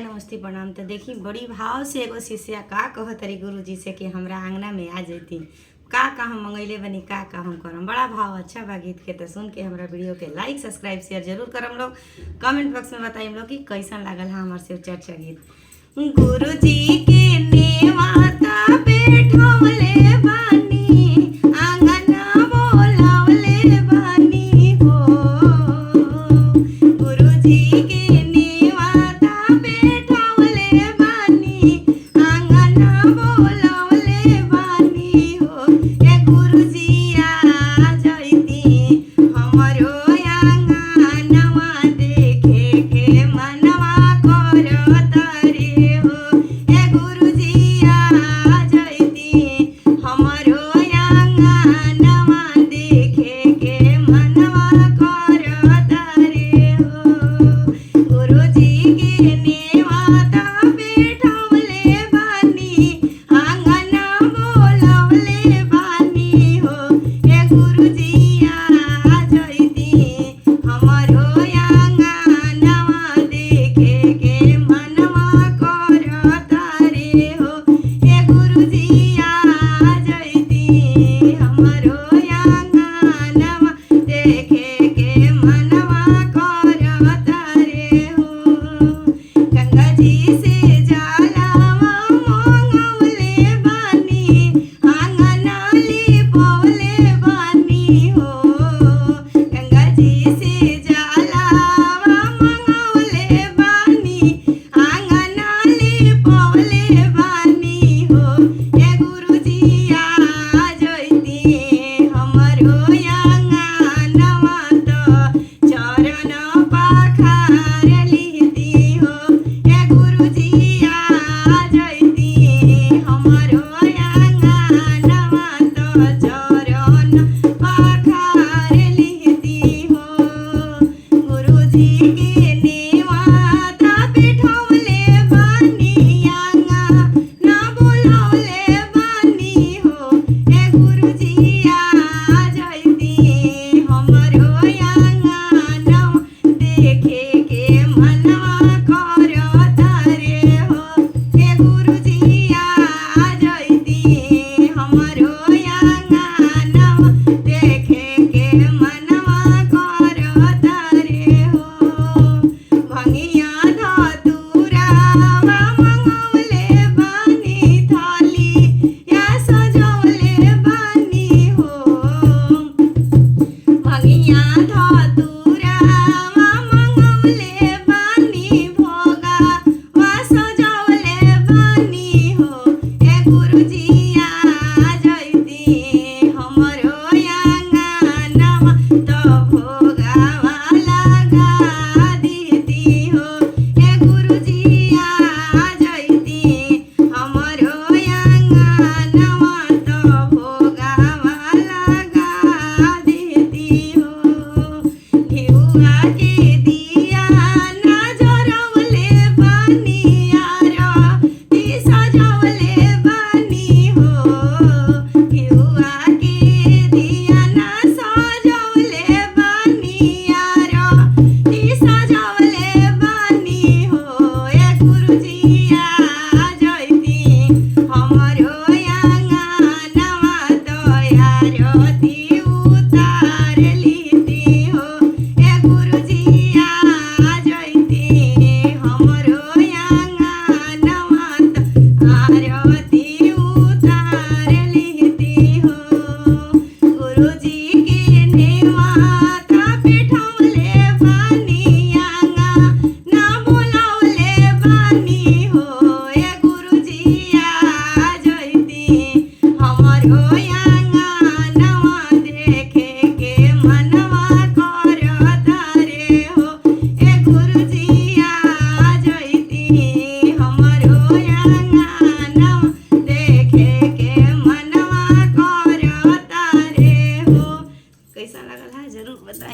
नमस्ते प्रणाम। तो देखी बड़ी भाव से एगो शिष्या का कहतरी गुरु जी से कि हमरा आंगना में आ जैती का हम मंगैले बनी का हम करम। बड़ा भाव अच्छा बा गीत के। तो सुन के हमरा वीडियो के लाइक सब्सक्राइब शेयर जरूर करम लोग। कमेंट बॉक्स में बताइम लोग कि कैसन लागल है हमार शिव चर्चा गीत। गुरु जी के नेवाता बैठवले बानी आंगना बोलावले बानी हो। गुरु जी के Oh